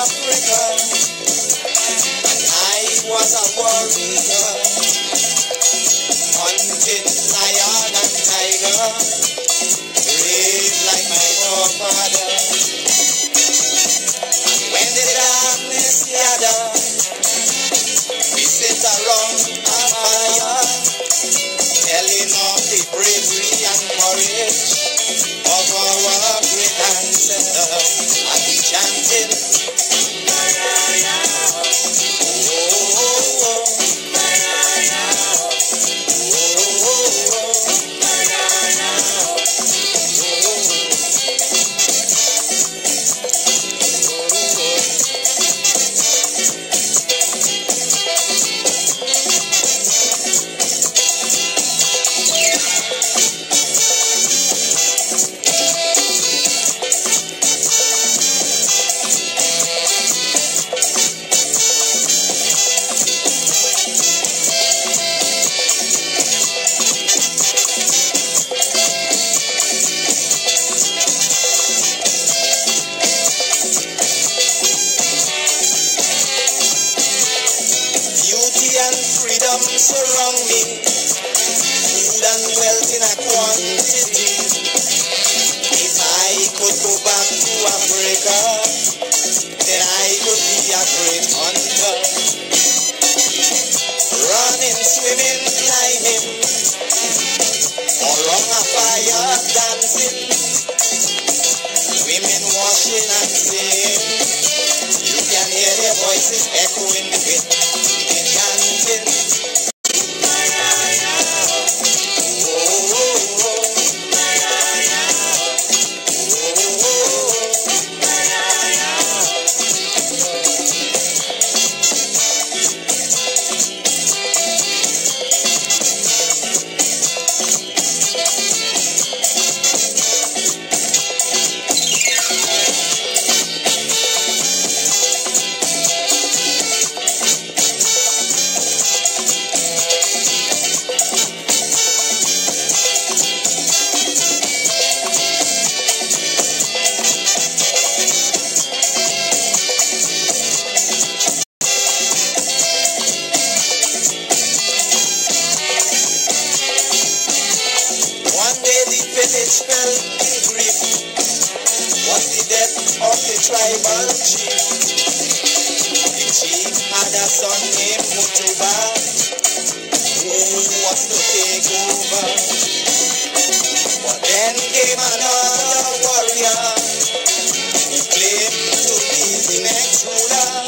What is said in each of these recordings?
Africa, and I was a warrior, hunting lion and tiger, brave like my forefather. And when the darkness gathered, we sit around a fire, telling of the bravery and courage of our great ancestors, and we chanted, surround me, food and wealth in a quantity. If I could go back to Africa, then I could be a great hunter. Running, swimming, climbing, around a fire dancing, women washing and singing. You can hear their voices echoing with the chanting. Village fell in grief, was the death of the tribal chief. The chief had a son named Mutuba, who was to take over. But then came another warrior, who claimed to be the next ruler.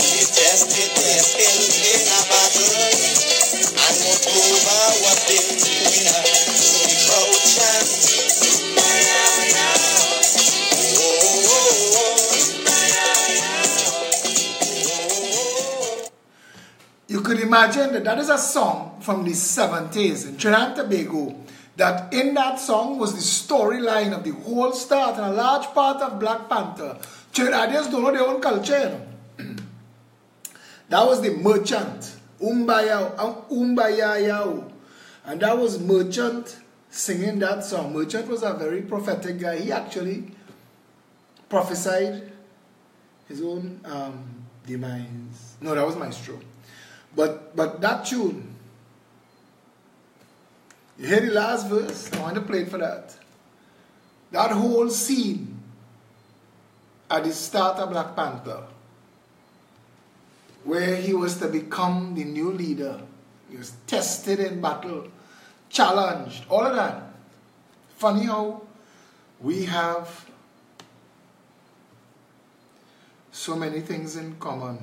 He tested their skills in a battle, and Mutuba was the winner. You could imagine that is a song from the 70s in Trinidad and Tobago, that in that song was the storyline of the whole start and a large part of Black Panther. Trinidadians don't know their own culture, you know? That was the Merchant, Umbayayao, and that was Merchant singing that song. Merchant was a very prophetic guy. He actually prophesied his own demise. No, that was Maestro. But that tune, you hear the last verse? I want to play it for that. That whole scene at the start of Black Panther, where he was to become the new leader. He was tested in battle, challenged, all of that. Funny how we have so many things in common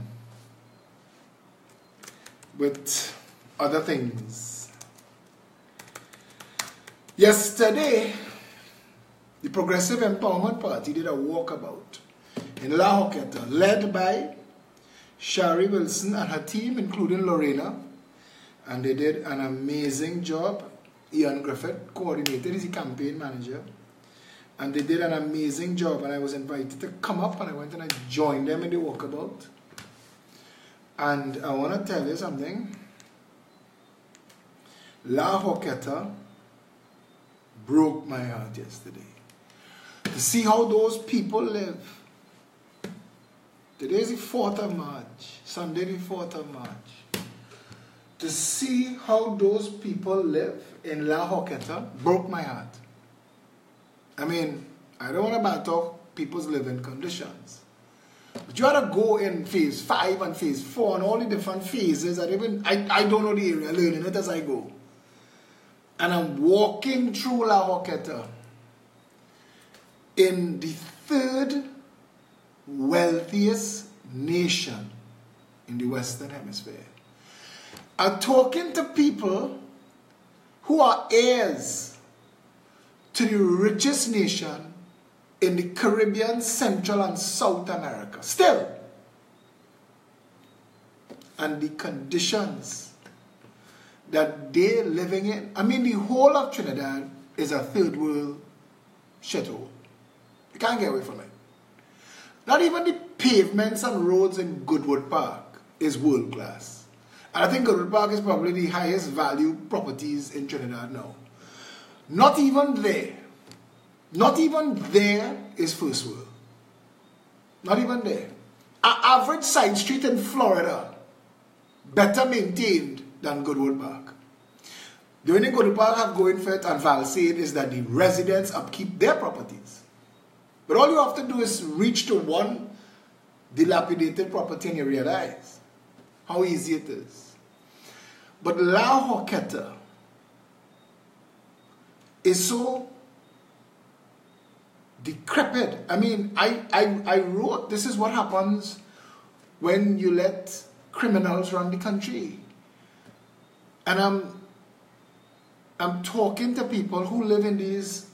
with other things. Yesterday, the Progressive Empowerment Party did a walkabout in La Joqueta, led by Shari Wilson and her team, including Lorena, and they did an amazing job. Ian Griffith coordinated, he's the campaign manager, and they did an amazing job, and I was invited to come up, and I went and I joined them in the walkabout. And I want to tell you something. La Joqueta broke my heart yesterday. To see how those people live. Today is the 4th of March, Sunday the 4th of March. To see how those people live in La Hoqueta broke my heart. I mean, I don't want to battle people's living conditions. But you had to go in phase 5 and phase 4 and all the different phases. I don't know the area, learning it as I go. And I'm walking through La Hoqueta in the 3rd wealthiest nation in the Western Hemisphere. I'm talking to people who are heirs to the richest nation in the Caribbean, Central and South America. Still. And the conditions that they're living in. I mean, the whole of Trinidad is a third world shithole. You can't get away from it. Not even the pavements and roads in Goodwood Park is world class. And I think Goodwood Park is probably the highest value properties in Trinidad now. Not even there. Not even there is first world. Not even there. An average side street in Florida, better maintained than Goodwood Park. The only thing Goodwood Park have going for it, and Val said, is that the residents upkeep their properties. But all you have to do is reach to one dilapidated property and you realize how easy it is. But La Hoqueta is so decrepit. I mean, I wrote, this is what happens when you let criminals run the country. And I'm talking to people who live in these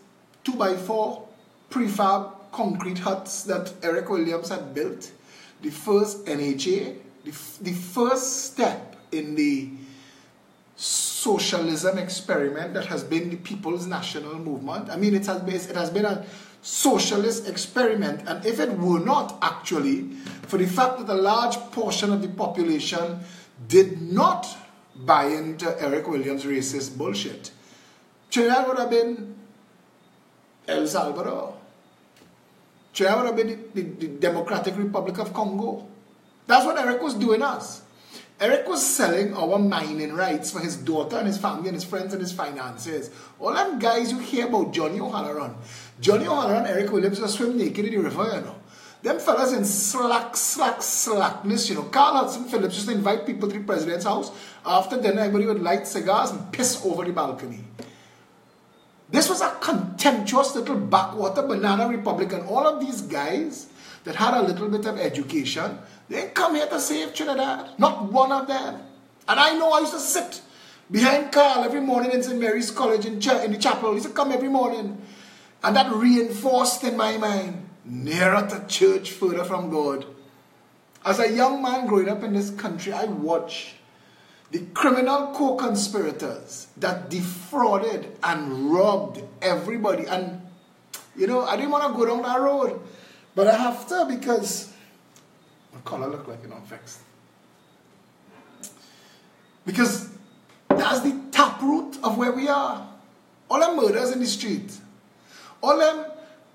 2x4 prefab concrete huts that Eric Williams had built. The first NHA, the first step in the socialism experiment that has been the People's National Movement. I mean, it has been a socialist experiment, and if it were not actually for the fact that a large portion of the population did not buy into Eric Williams' racist bullshit, Trinidad would have been El Salvador. Trinidad would have been the Democratic Republic of Congo. That's what Eric was doing us. Eric was selling our mining rights for his daughter and his family and his friends and his finances. All them guys you hear about Johnny O'Halloran. Johnny O'Halloran, Eric Williams just swim naked in the river, you know. Them fellas in slackness, you know. Carl Hudson Phillips used to invite people to the president's house. After dinner, everybody would light cigars and piss over the balcony. This was a contemptuous little backwater banana republic, and all of these guys that had a little bit of education, they didn't come here to save Trinidad. Not one of them. And I know I used to sit behind Carl every morning in St. Mary's College in the chapel. I used to come every morning. And that reinforced in my mind, nearer to church, further from God. As a young man growing up in this country, I watched the criminal co-conspirators that defrauded and robbed everybody. And, you know, I didn't want to go down that road. But I have to, because my collar look like, you know, I'm vexed. Because that's the taproot of where we are. All them murders in the street. All them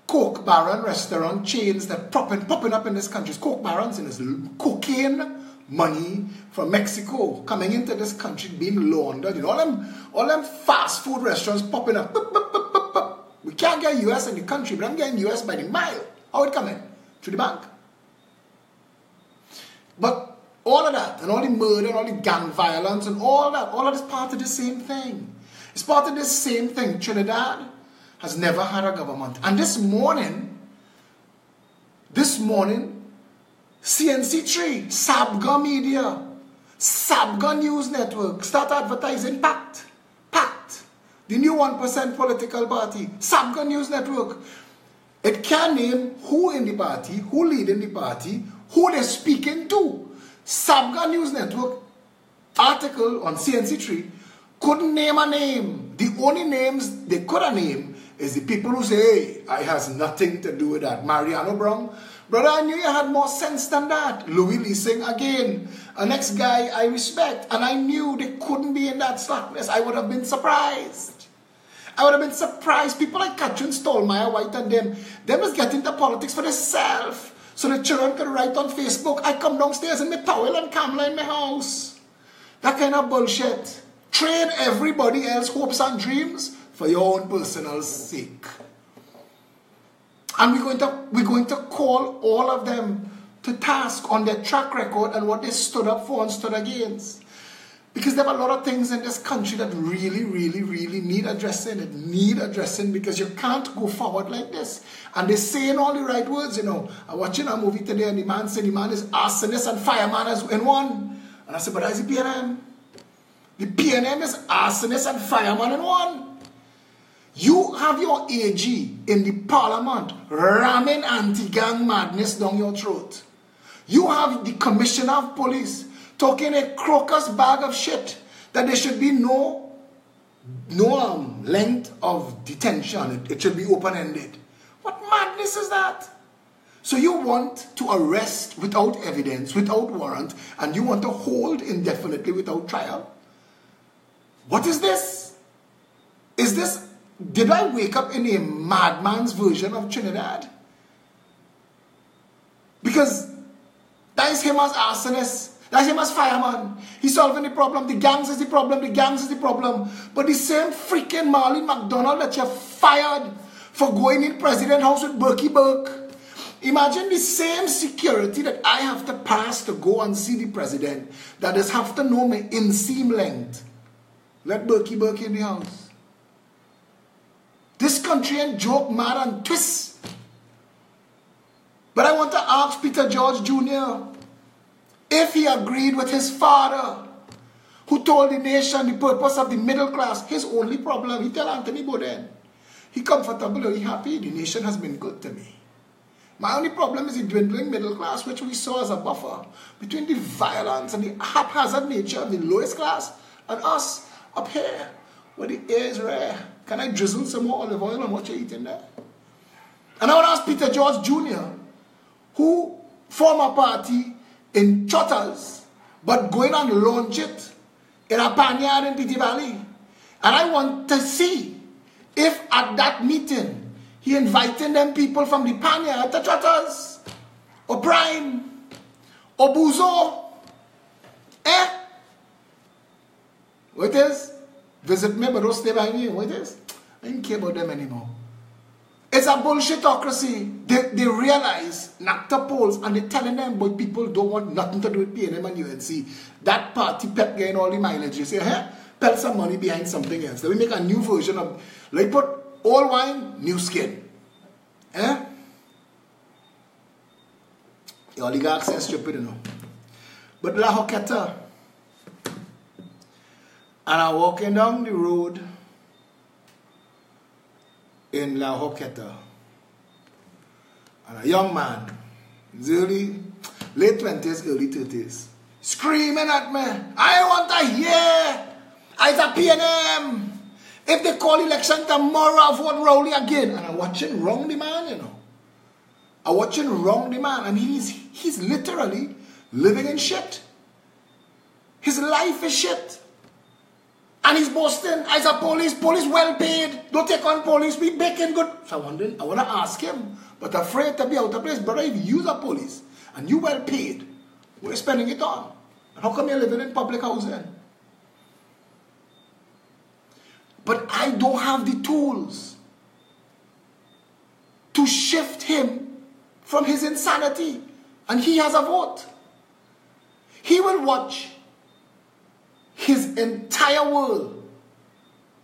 coke baron restaurant chains that popping up in this country. Coke barons in this cocaine money from Mexico coming into this country being laundered. You know, all them fast food restaurants popping up. We can't get US in the country, but I'm getting US by the mile. How it coming? Through the bank. But all of that, and all the murder, and all the gang violence, and all that is part of the same thing. It's part of the same thing. Trinidad has never had a government. And this morning, CNC3, Sabga Media, Sabga News Network start advertising PACT, the new 1% political party, Sabga News Network. It can name who in the party, who lead in the party, who they're speaking to. Sabga News Network article on CNC3 couldn't name a name. The only names they could have named is the people who say, hey, I has nothing to do with that. Mariano Brown, brother, I knew you had more sense than that. Louis Leasing again, a next guy I respect, and I knew they couldn't be in that slackness. I would have been surprised. People like Katrin Stallmeyer, White and them was getting into politics for themselves. So the children could write on Facebook, I come downstairs in my towel and camera in my house. That kind of bullshit. Trade everybody else's hopes and dreams for your own personal sake. And we're going to call all of them to task on their track record and what they stood up for and stood against. Because there are a lot of things in this country that really, really, really need addressing. It need addressing because you can't go forward like this. And they're saying all the right words, you know. I'm watching a movie today and the man said the man is arsonist and fireman as in one. And I said, but that's the PNM. The PNM is arsonist and fireman in one. You have your AG in the parliament ramming anti-gang madness down your throat. You have the commissioner of police talking a crocus bag of shit that there should be no length of detention. It should be open-ended. What madness is that? So you want to arrest without evidence, without warrant, and you want to hold indefinitely without trial? What is this? Is this... Did I wake up in a madman's version of Trinidad? Because that is him as arsonist. That's him as fireman. He's solving the problem. The gangs is the problem. The gangs is the problem. But the same freaking Marley McDonald that you fired for going in President House with Berkey Burke. Imagine the same security that I have to pass to go and see the president. That is have to know my inseam length. Let Berkey Burke in the house. This country ain't joke, mad and twist. But I want to ask Peter George Jr. if he agreed with his father, who told the nation the purpose of the middle class. His only problem, he tell Anthony Bourdain, he comfortable or he happy, the nation has been good to me. My only problem is the dwindling middle class, which we saw as a buffer between the violence and the haphazard nature of the lowest class and us up here, where the air is rare. Can I drizzle some more olive oil on what you're eating there? And I want to ask Peter George Jr., who formed a party in Chotters, but going and launch it in a panyard in Pity Valley. And I want to see if at that meeting, he inviting them people from the panyard to Chotters, or Prime, or Buzo. What it is? Visit me, but don't stay by me. What it is? I don't care about them anymore. It's a bullshitocracy. They realize, NACTA polls, and they're telling them, but people don't want nothing to do with PNM and UNC. That party pep getting all the mileage. You say, put some money behind something else. Let me make a new version of, like put old wine, new skin. The oligarchs are stupid, you know. But La Hoqueta, and I'm walking down the road in La Hoqueta, and a young man, late 20s, early 30s, screaming at me, I want to hear, it's a PNM. If they call election tomorrow, I'll vote Rowley again. And I'm watching wrong the man, you know. I'm watching wrong the man. I mean, he's literally living in shit. His life is shit. And he's boasting, as a police well paid. Don't take on police, be making good. So I want to ask him, but afraid to be out of place. Brother, if you are police and you well paid, what are you spending it on? And how come you're living in public housing? But I don't have the tools to shift him from his insanity. And he has a vote. He will watch his entire world,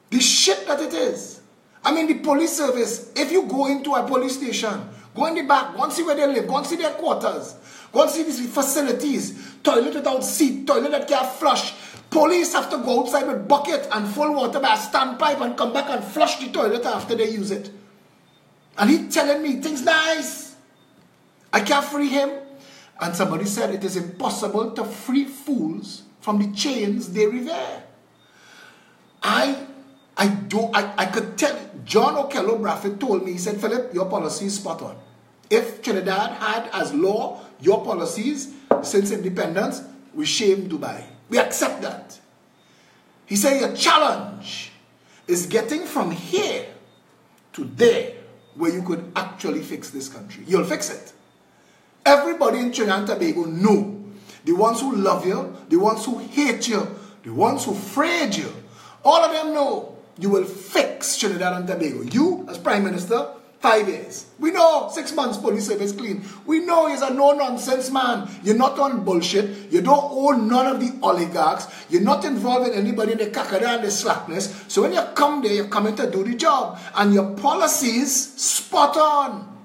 the shit that it is. I mean, the police service, if you go into a police station, go in the back, go and see where they live, go and see their quarters, go and see these facilities, toilet without seat, toilet that can't flush. Police have to go outside with bucket and full water by a standpipe and come back and flush the toilet after they use it. And he telling me, things nice. I can't free him. And somebody said it is impossible to free fools from the chains they revere. I could tell, John Okello Bradford told me, he said, Philip, your policy is spot on. If Trinidad had as law your policies since independence, we shame Dubai. We accept that. He said your challenge is getting from here to there where you could actually fix this country. You'll fix it. Everybody in Trinidad and Tobago know. The ones who love you, the ones who hate you, the ones who afraid you, all of them know you will fix Trinidad and Tobago. You, as Prime Minister, 5 years. We know 6 months police service clean. We know he's a no-nonsense man. You're not on bullshit. You don't own none of the oligarchs. You're not involved in anybody in the kakada and the slackness. So when you come there, you're coming to do the job. And your policies, spot on.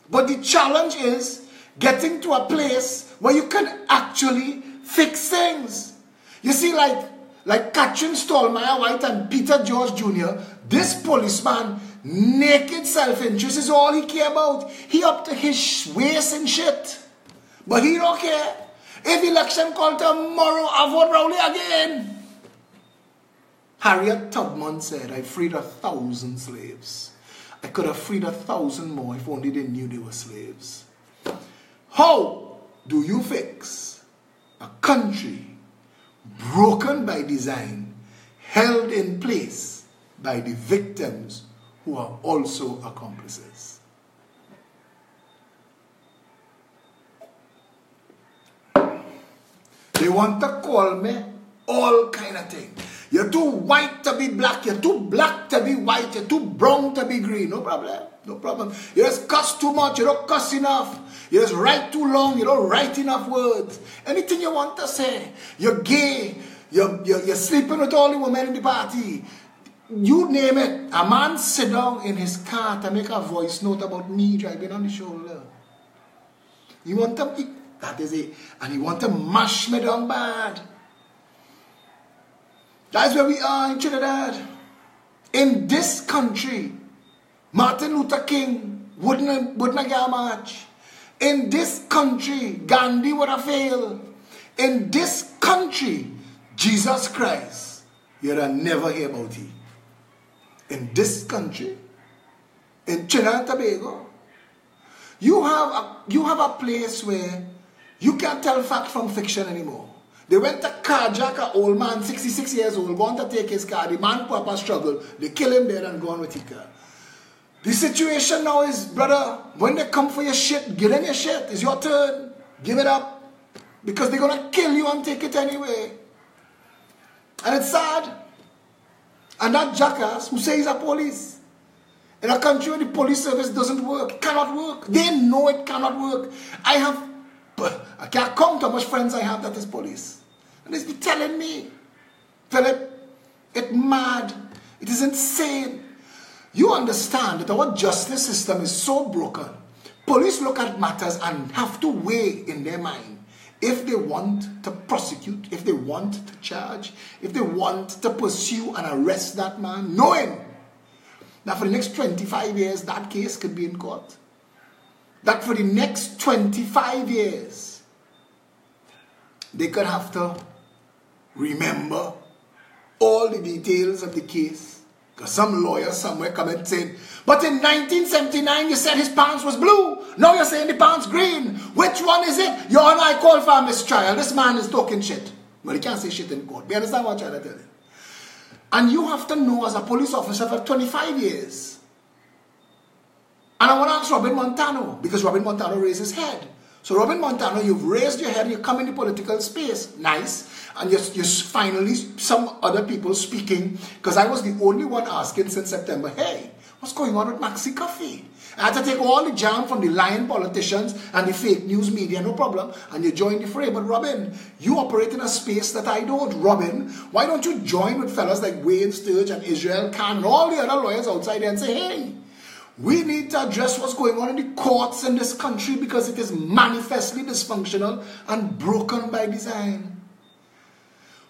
But the challenge is getting to a place where you can actually fix things. You see, like Catherine Stallmeyer White and Peter George Jr., this policeman, naked self-interest is all he care about. He up to his waist and shit. But he don't care. If election called tomorrow, I vote Rowley again. Harriet Tubman said, I freed 1,000 slaves. I could have freed 1,000 more if only they knew they were slaves. How do you fix a country broken by design, held in place by the victims who are also accomplices? They want to call me all kind of things. You're too white to be black. You're too black to be white. You're too brown to be green. No problem. No problem. You just cuss too much. You don't cuss enough. You just write too long. You don't write enough words. Anything you want to say. You're gay. You're sleeping with all the women in the party. You name it. A man sit down in his car to make a voice note about me driving on the shoulder. You want to... That is it. And you want to mash me down bad. That's where we are in Trinidad. In this country, Martin Luther King wouldn't get a march. In this country, Gandhi would have failed. In this country, Jesus Christ, you'd have never hear about him. In this country, in Trinidad and Tobago, you have a place where you can't tell fact from fiction anymore. They went to carjack an old man, 66 years old, going to take his car. The man papa struggle. They kill him there and go on with his car. The situation now is, brother, when they come for your shit, give them your shit. It's your turn. Give it up. Because they're going to kill you and take it anyway. And it's sad. And that jackass who says he's a police, in a country where the police service doesn't work, it cannot work. They know it cannot work. I can't count how much friends I have that is police. And they be telling me, Philip, it's mad. It is insane. You understand that our justice system is so broken. Police look at matters and have to weigh in their mind if they want to prosecute, if they want to charge, if they want to pursue and arrest that man, knowing that for the next 25 years that case could be in court. That for the next 25 years, they could have to remember all the details of the case. Because some lawyer somewhere come and say, but in 1979 you said his pants was blue. Now you're saying the pants green. Which one is it? Your Honor, I call for a mistrial. This man is talking shit. Well, he can't say shit in court. Do you understand what I'm trying to tell you? And you have to know as a police officer for 25 years. And I want to ask Robin Montano, because Robin Montano raised his head. So Robin Montano, you've raised your head, you come in the political space. Nice. And you're finally some other people speaking, because I was the only one asking since September, hey, what's going on with Maxi Coffee? I had to take all the jam from the lying politicians and the fake news media, no problem, and you join the fray. But Robin, you operate in a space that I don't. Robin, why don't you join with fellas like Wayne Sturge and Israel Khan and all the other lawyers outside there and say, hey, we need to address what's going on in the courts in this country because it is manifestly dysfunctional and broken by design.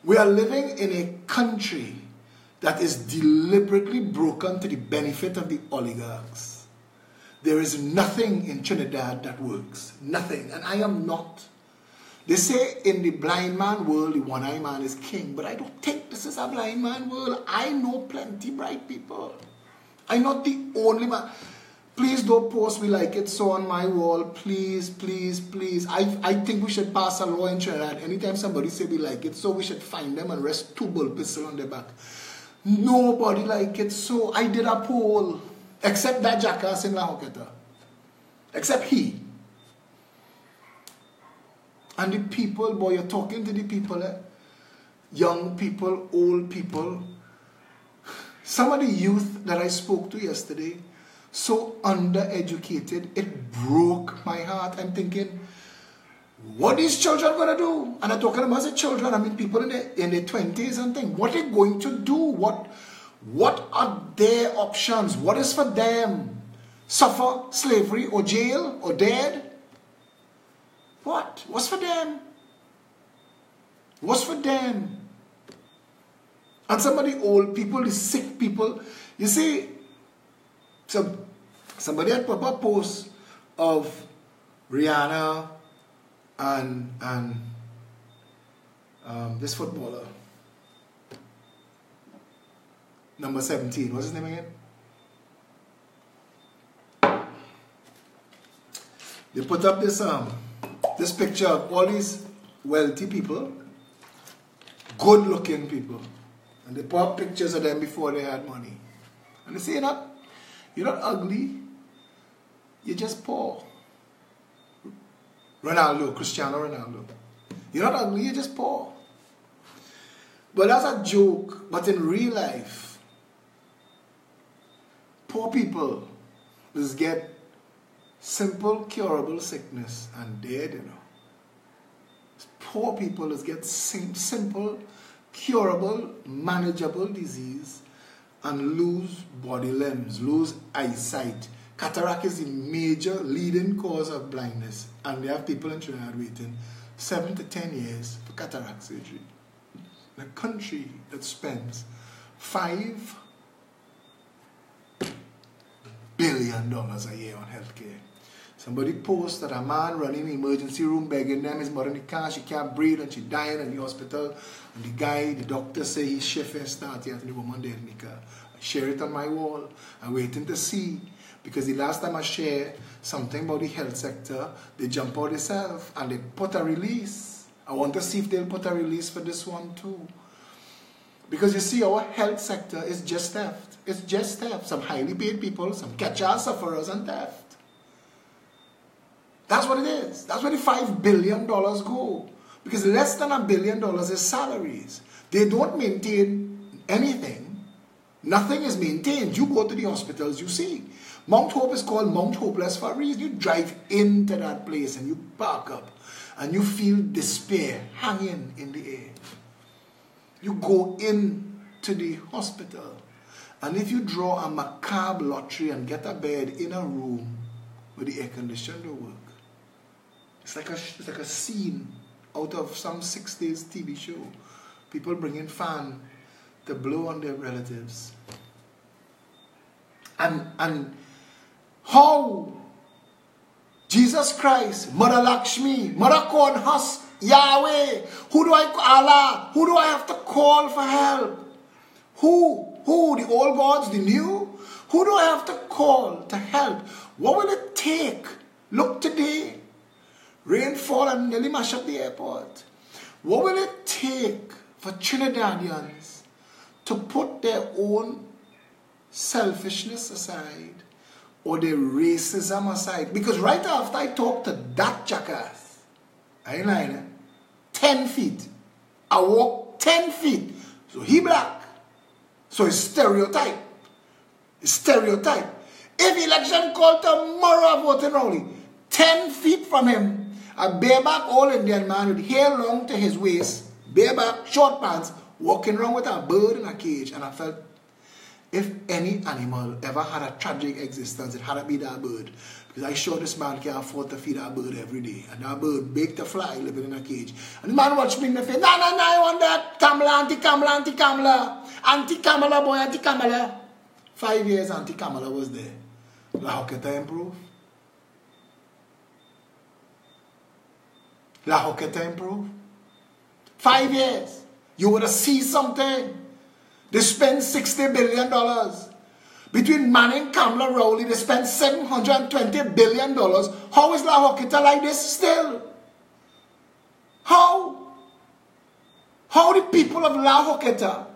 We are living in a country that is deliberately broken to the benefit of the oligarchs. There is nothing in Trinidad that works. Nothing. And I am not. They say in the blind man world, the one-eyed man is king. But I don't think this is a blind man world. I know plenty bright people. I'm not the only man. Please don't post me like it's so on my wall. Please, please, please. I think we should pass a law in Trinidad. Anytime somebody say we like it so, we should find them and rest 2 bull pistols on their back. Nobody like it so. I did a poll. Except that jackass in La Hoqueta. except he. And the people, boy, you're talking to the people, young people, old people. Some of the youth that I spoke to yesterday, so undereducated, it broke my heart. I'm thinking, what these children going to do? And I'm talking about the children, I mean people in their 20s and things. What are they going to do? What are their options? What is for them? Suffer slavery or jail or dead? What? What's for them? What's for them? And some of the old people, the sick people, you see, somebody had put up a post of Rihanna and this footballer, number 17, what's his name again? They put up this picture of all these wealthy people, good-looking people, and they put up pictures of them before they had money. And they say, you're not ugly, you're just poor. Cristiano Ronaldo. You're not ugly, you're just poor. But that's a joke. But in real life, poor people just get simple, curable sickness and dead, you know. Poor people just get simple, curable, manageable disease and lose body limbs, lose eyesight. Cataract is the major leading cause of blindness, and they have people in Trinidad waiting 7 to 10 years for cataract surgery. A country that spends $5 billion a year on healthcare. Somebody posts that a man running the emergency room begging them, his mother in the car, she can't breathe and she dying in the hospital, and the doctor say his shift is starting and the woman dead in the car. I share it on my wall. I'm waiting to see. Because the last time I shared something about the health sector, they jump out themselves and they put a release. I want to see if they'll put a release for this one too. Because you see, our health sector is just theft. It's just theft. Some highly paid people, some catch-all sufferers and theft. That's what it is. That's where the $5 billion go. Because less than $1 billion is salaries. They don't maintain anything. Nothing is maintained. You go to the hospitals, you see. Mount Hope is called Mount Hopeless for a reason. You drive into that place and you park up and you feel despair hanging in the air. You go into the hospital, and if you draw a macabre lottery and get a bed in a room where the air conditioner don't work, it's like a scene out of some 60s TV show. People bringing fan to blow on their relatives. And how Jesus Christ, Mother Lakshmi, Mother Kornhus, Yahweh, Allah, who do I have to call for help? Who, the old gods, the new? Who do I have to call to help? What will it take? Look today, rainfall and nearly mash up the airport. What will it take for Trinidadians to put their own selfishness aside or their racism aside? Because right after I talked to that jackass, I ain't lying, 10 feet. I walk 10 feet. So he black. So it's stereotype. It's stereotype. If election called tomorrow voting rally, 10 feet from him, a bareback old Indian man with hair long to his waist, bareback, short pants, walking around with a bird in a cage. And I felt, if any animal ever had a tragic existence, it had to be that bird. Because I sure this man can't afford to feed that bird every day. And that bird big to fly, living in a cage. And the man watched me in the face. No, I want that. Kamala, anti-Kamala, anti-Kamala. Anti-Kamala, boy, anti-Kamala. 5 years anti-Kamala was there. How can I improve? How can I improve? 5 years. You would have seen something. They spend $60 billion. Between Manning, Kamala, Rowley, they spend $720 billion. How is La Joquita like this still? How? How the people of La Joquita?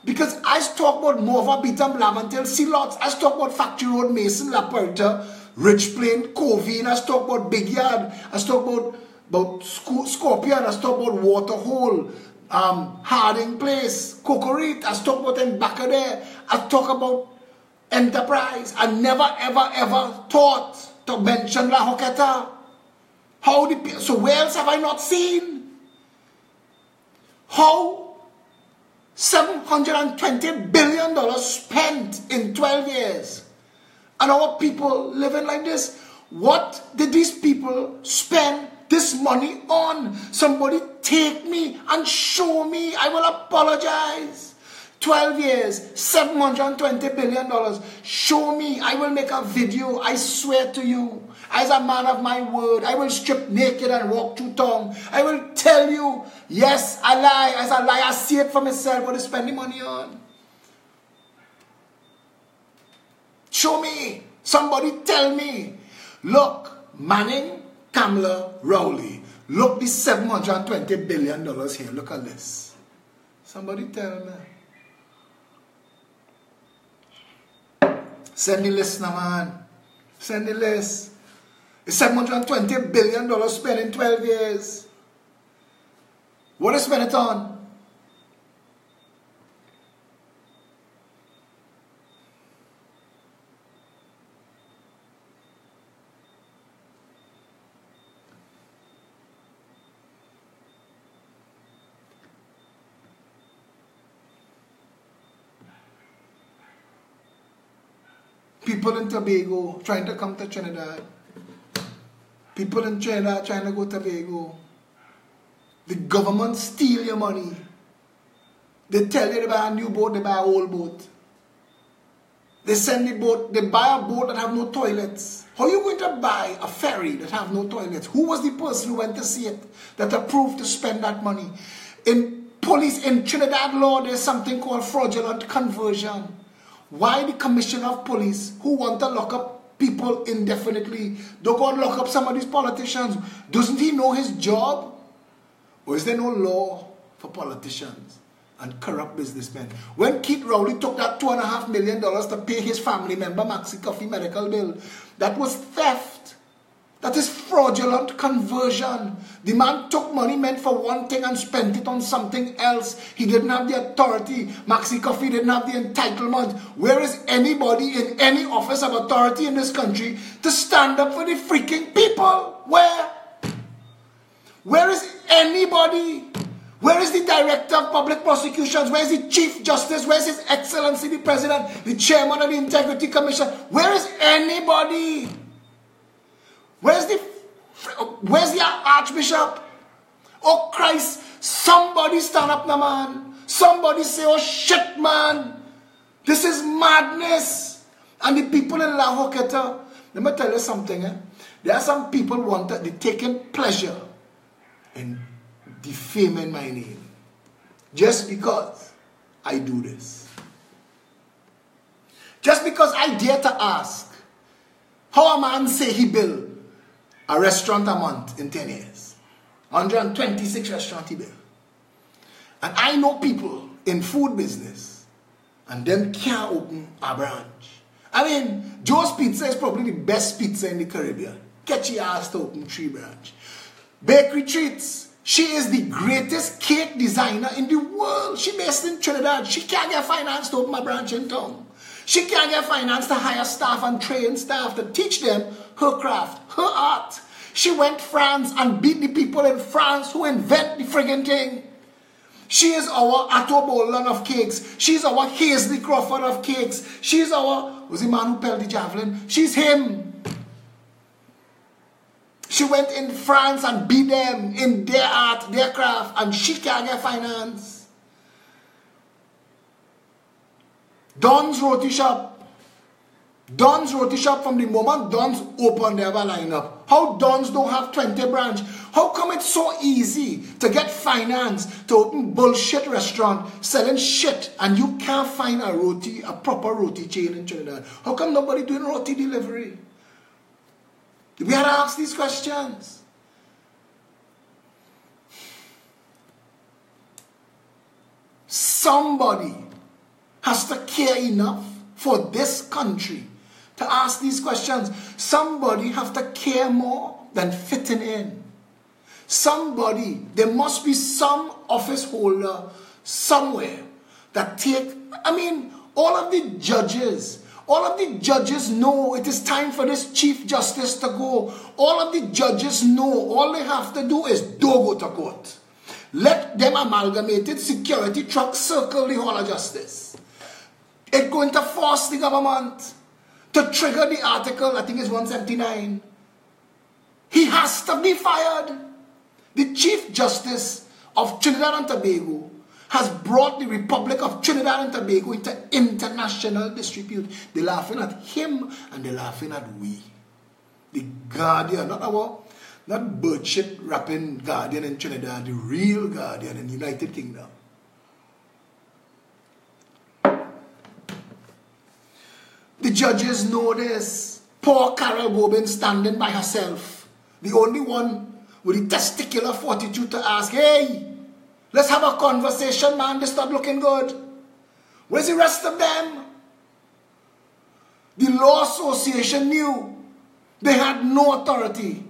Because I talk about Mova, Beatam, Laventille, Sea Lots. I talk about Factory Road, Mason, La Puerta, Rich Plain, Covey, and I talk about Big Yard, I talk about Scorpion, I talk about Waterhole, Harding Place, Cocorite, I talk about them back there, I talk about Enterprise. I never ever thought to mention La Hoqueta. So where else have I not seen? How $720 billion spent in 12 years. And our people living like this. What did these people spend this money on? Somebody take me and show me. I will apologize. 12 years, $720 billion. Show me. I will make a video. I swear to you. As a man of my word, I will strip naked and walk through town. I will tell you, yes, I lie. As I lie, I see it for myself what to spend the money on. Show me. Somebody tell me. Look, Manning, Kamala, Rowley. Look, this $720 billion here. Look at this. Somebody tell me. Send the list now, man. Send the list. It's $720 billion spent in 12 years. What is spent it on? People in Tobago trying to come to Trinidad. People in Trinidad trying to go to Tobago. The government steal your money. They tell you to buy a new boat, they buy an old boat. They send the boat, they buy a boat that have no toilets. How are you going to buy a ferry that have no toilets? Who was the person who went to see it that approved to spend that money? In police, in Trinidad law, there's something called fraudulent conversion. Why the commissioner of police who want to lock up people indefinitely don't go and lock up some of these politicians? Doesn't he know his job? Or is there no law for politicians and corrupt businessmen? When Keith Rowley took that $2.5 million to pay his family member Maxi Coffee medical bill, that was theft. That is fraudulent conversion. The man took money meant for one thing and spent it on something else. He didn't have the authority. Maxi Coffee didn't have the entitlement. Where is anybody in any office of authority in this country to stand up for the freaking people? Where? Where is anybody? Where is the director of public prosecutions? Where is the chief justice? Where is his excellency the president, the chairman of the integrity commission? Where is anybody? Where's the archbishop? Oh Christ, somebody stand up now, man. Somebody say, oh shit, man. This is madness. And the people in La Hoqueta, let me tell you something. There are some people they're taking pleasure in defaming my name. Just because I do this. Just because I dare to ask how a man say he built a restaurant a month in 10 years. 126 restaurants he built. And I know people in food business and them can't open a branch. I mean, Joe's Pizza is probably the best pizza in the Caribbean. Get your ass to open 3 branch. Bakery Treats. She is the greatest cake designer in the world. She based in Trinidad. She can't get finance to open a branch in town. She can't get finance to hire staff and train staff to teach them her craft, her art. She went France and beat the people in France who invent the friggin' thing. She is our Atto Bolan of cakes. She's our Hazley Crawford of cakes. She's our, was the man who pelted the javelin? She's him. She went in France and beat them in their art, their craft, and she can't get finance. Don's Roti Shop. Don's Roti Shop, from the moment Don's open, they have a lineup. How Don's don't have 20 branch? How come it's so easy to get finance to open bullshit restaurant selling shit and you can't find a proper roti chain in Trinidad? How come nobody doing roti delivery? We had to ask these questions. Somebody has to care enough for this country to ask these questions. Somebody have to care more than fitting in. Somebody, there must be some office holder somewhere that all of the judges know it is time for this Chief Justice to go. All of the judges know all they have to do is don't go to court. Let them amalgamated security truck circle the Hall of Justice. It's going to force the government to trigger the article, I think it's 179. He has to be fired. The Chief Justice of Trinidad and Tobago has brought the Republic of Trinidad and Tobago into international disrepute. They're laughing at him and they're laughing at we. The Guardian, not bullshit rapping Guardian in Trinidad, the real Guardian in the United Kingdom. The judges know this. Poor Carol Gobin standing by herself. The only one with the testicular fortitude to ask, hey, let's have a conversation, man. This not looking good. Where's the rest of them? The Law Association knew they had no authority.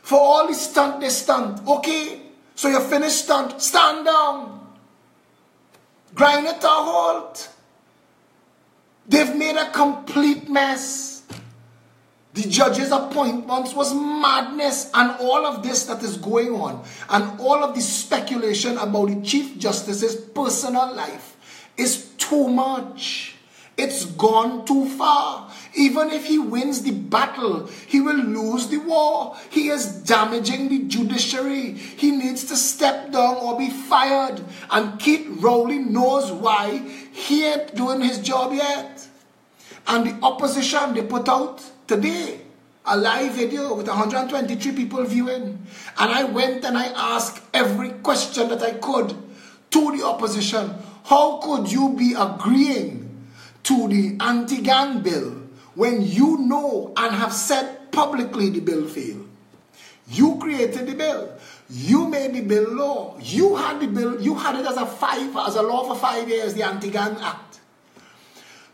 For all the stunt, they stunt. Okay, so you finished stunt. Stand down. Grind it to a halt. They've made a complete mess. The judges' appointments was madness, and all of this that is going on, and all of the speculation about the Chief Justice's personal life is too much. It's gone too far. Even if he wins the battle, he will lose the war. He is damaging the judiciary. He needs to step down or be fired. And Keith Rowley knows why he ain't doing his job yet. And the opposition, they put out today a live video with 123 people viewing. And I went and I asked every question that I could to the opposition. How could you be agreeing to the anti-gang bill when you know and have said publicly the bill failed? You created the bill. You made the bill law. You had the bill. You had it as a law for 5 years, the Anti-Gang Act.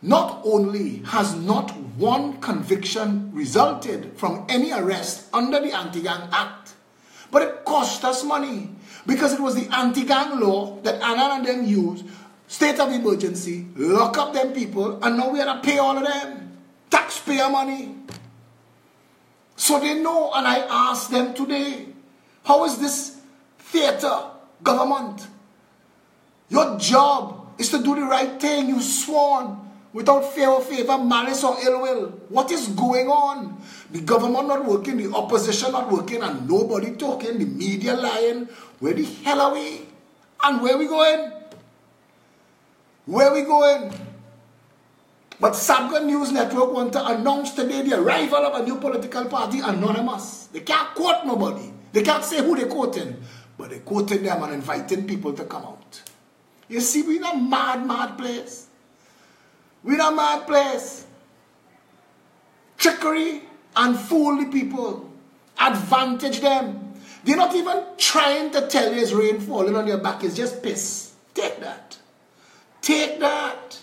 Not only has not one conviction resulted from any arrest under the Anti-Gang Act, but it cost us money because it was the anti-gang law that Anna and them used, state of emergency, lock up them people, and now we have to pay all of them. Taxpayer money. So they know, and I asked them today, how is this theater government? Your job is to do the right thing. You sworn without fear or favor, malice or ill will. What is going on? The government not working, the opposition not working, and nobody talking, the media lying. Where the hell are we? And where are we going? Where are we going? But Sabga News Network want to announce today the arrival of a new political party, Anonymous. They can't quote nobody. They can't say who they're quoting. But they're quoting them and inviting people to come out. You see, we're in a mad, mad place. We're in a mad place. Trickery and fool the people. Advantage them. They're not even trying to tell you it's rain falling on your back. It's just piss. Take that. Take that.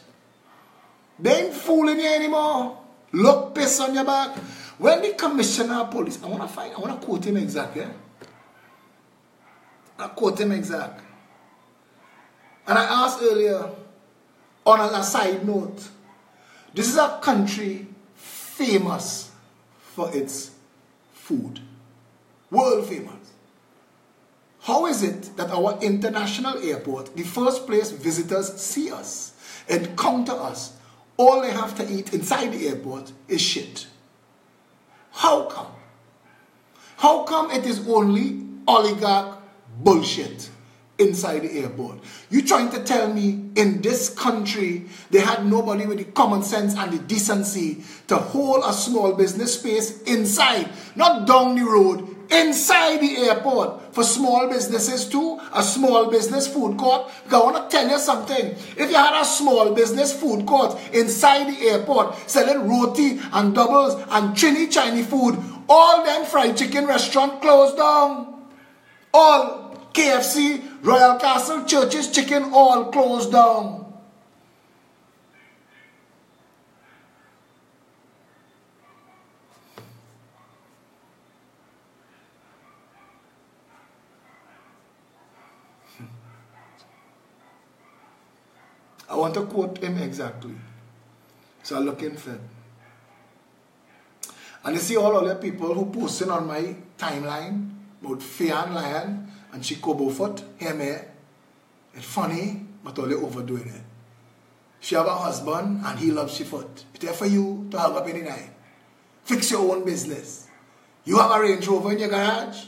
They ain't fooling you anymore. Look piss on your back. When the commissioner of police, I want to quote him exact, yeah? I quote him exact. And I asked earlier, on a side note, this is a country famous for its food. World famous. How is it that our international airport, the first place visitors see us, encounter us, all they have to eat inside the airport is shit? How come? How come it is only oligarch bullshit inside the airport? You trying to tell me in this country they had nobody with the common sense and the decency to hold a small business space inside, not down the road, inside the airport for small businesses too, a small business food court? Because I want to tell you something. If you had a small business food court inside the airport selling roti and doubles and Chinese food, all them fried chicken restaurant closed down. All KFC, Royal Castle, Church's Chicken, all closed down. want to quote him exactly. So I'm looking for him. And you see all other people who posting on my timeline about Fian Lion and she Kobofoot, him here. It's funny, but all they overdoing it. She have a husband and he loves she foot. It's there for you to hug up any night. Fix your own business. You have a Range Rover in your garage?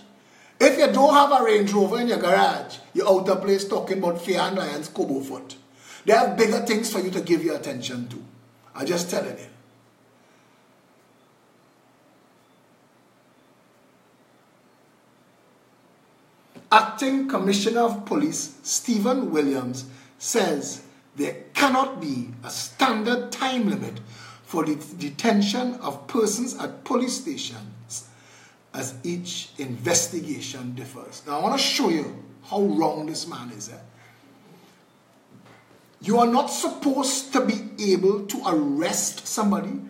If you don't have a Range Rover in your garage, you're out of place talking about Fian Lion's Kobofoot. They have bigger things for you to give your attention to. I'm just telling you. Acting Commissioner of Police Stephen Williams says there cannot be a standard time limit for the detention of persons at police stations as each investigation differs. Now I want to show you how wrong this man is. You are not supposed to be able to arrest somebody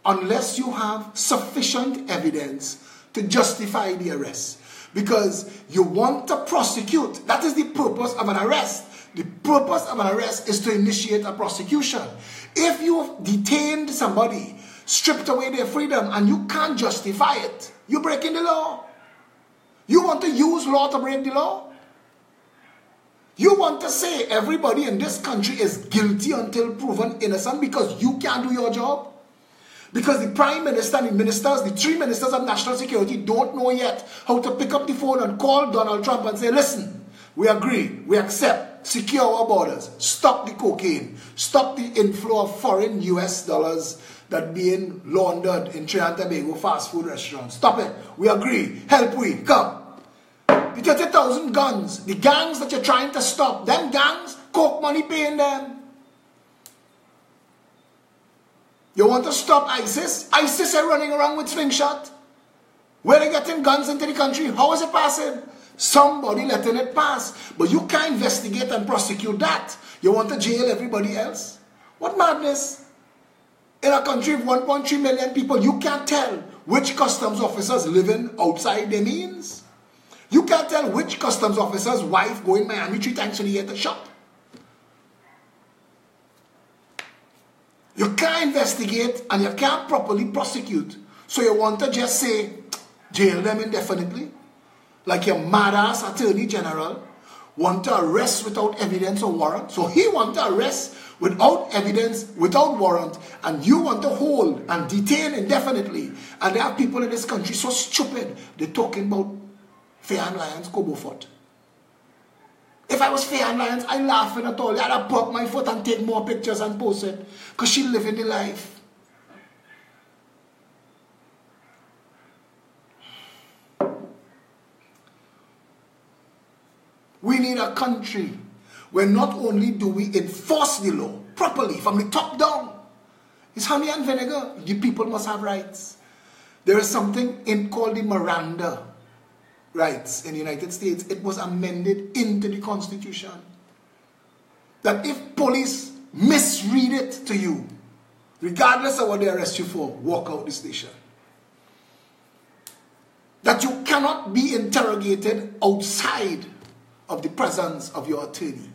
unless you have sufficient evidence to justify the arrest. Because you want to prosecute. That is the purpose of an arrest. The purpose of an arrest is to initiate a prosecution. If you've detained somebody, stripped away their freedom, and you can't justify it, you're breaking the law. You want to use law to break the law? You want to say everybody in this country is guilty until proven innocent because you can't do your job? Because the Prime Minister and the ministers, the 3 ministers of national security don't know yet how to pick up the phone and call Donald Trump and say, listen, we agree, we accept, secure our borders, stop the cocaine, stop the inflow of foreign US dollars that being laundered in Trinidad and Tobago fast food restaurants. Stop it. We agree. Help we. Come. The 30,000 guns, the gangs that you're trying to stop, them gangs, coke money paying them. You want to stop ISIS? ISIS are running around with slingshot. Where are they getting guns into the country? How is it passing? Somebody letting it pass. But you can't investigate and prosecute that. You want to jail everybody else? What madness? In a country of 1.3 million people, you can't tell which customs officers living outside their means. You can't tell which customs officer's wife going to Miami 3 times a year to shop. You can't investigate and you can't properly prosecute. So you want to just say, jail them indefinitely? Like your mad-ass Attorney General want to arrest without evidence or warrant. So he want to arrest without evidence, without warrant, and you want to hold and detain indefinitely. And there are people in this country so stupid, they're talking about Fian Lyons Kobofoot. If I was Fian Lyons, I laughing at all. I'd pop my foot and take more pictures and post it. Because she living the life. We need a country where not only do we enforce the law properly from the top down. It's honey and vinegar. The people must have rights. There is something called the Miranda rights in the United States. It was amended into the Constitution. That if police misread it to you, regardless of what they arrest you for, walk out the station. That you cannot be interrogated outside of the presence of your attorney.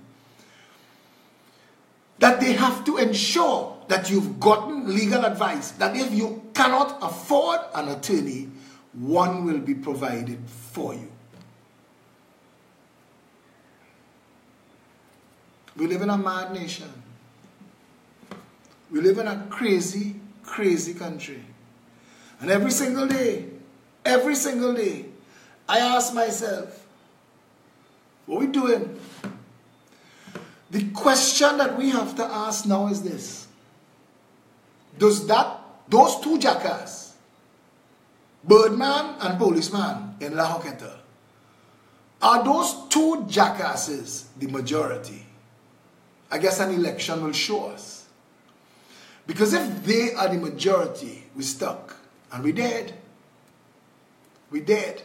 That they have to ensure that you've gotten legal advice. That if you cannot afford an attorney, one will be provided for you. We live in a mad nation. We live in a crazy, crazy country. And every single day, I ask myself, what are we doing? The question that we have to ask now is this. Those 2 jackasses, Birdman and Policeman in Laventille, are those 2 jackasses the majority? I guess an election will show us. Because if they are the majority, we're stuck. And we're dead. We're dead.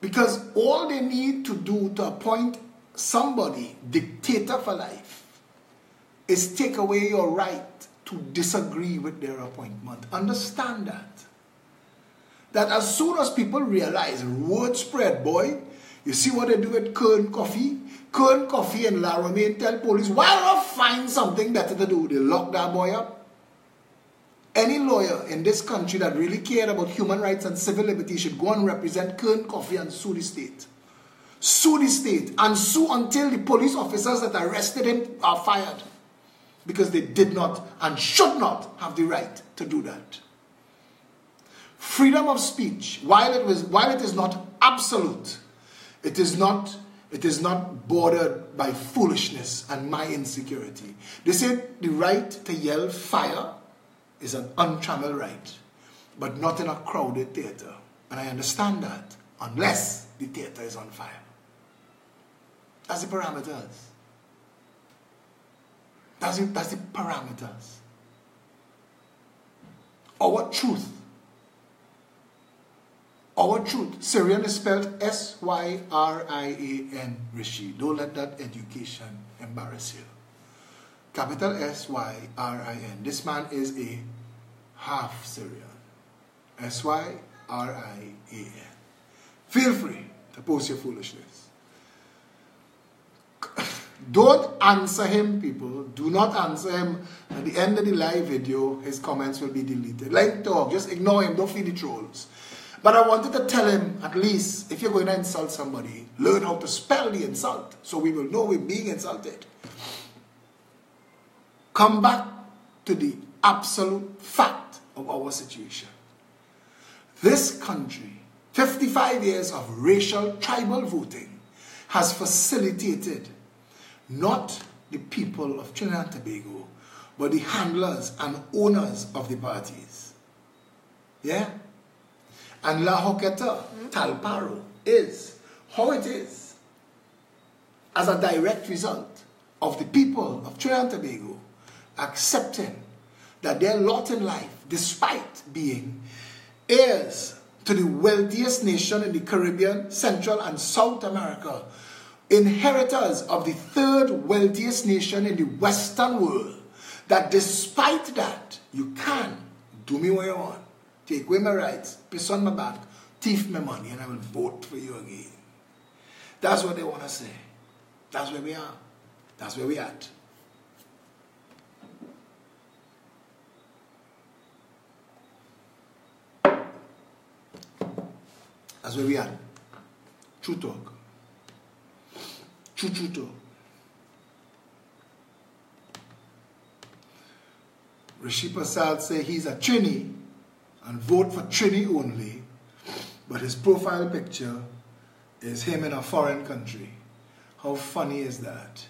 Because all they need to do to appoint somebody dictator for life is take away your right to disagree with their appointment. Understand that. That as soon as people realize, word spread, boy, you see what they do with Kern Coffee? Kern Coffee and La Romaine tell police, why not find something better to do? They lock that boy up. Any lawyer in this country that really cared about human rights and civil liberty should go and represent Kern Coffee and sue the state. Sue the state and sue until the police officers that arrested him are fired. Because they did not and should not have the right to do that. Freedom of speech, while it is not absolute, it is not bordered by foolishness and my insecurity. They say the right to yell fire is an untrammeled right, but not in a crowded theater. And I understand that, unless the theater is on fire. That's the parameters. That's the parameters. Our truth. Our truth. Syrian is spelled S-Y-R-I-A-N, Rishi. Don't let that education embarrass you. Capital S-Y-R-I-N. This man is a half Syrian. S-Y-R-I-A-N. Feel free to post your foolishness. Don't answer him, people. Do not answer him. At the end of the live video, his comments will be deleted. Like dog, just ignore him. Don't feed the trolls. But I wanted to tell him, at least, if you're going to insult somebody, learn how to spell the insult so we will know we're being insulted. Come back to the absolute fact of our situation. This country, 55 years of racial tribal voting, has facilitated not the people of Trinidad and Tobago, but the handlers and owners of the parties. Yeah? And La Hoqueta, Talparo, is how it is as a direct result of the people of Trinidad and Tobago accepting that their lot in life, despite being heirs to the wealthiest nation in the Caribbean, Central and South America, inheritors of the third wealthiest nation in the Western world, that despite that, you can do me what you want, take away my rights, piss on my back, thief my money, and I will vote for you again. That's what they want to say. That's where we are. That's where we at. That's where we are. True talk. True talk. Rishi Prasad say he's a Trini and vote for Trini only, but his profile picture is him in a foreign country. How funny is that?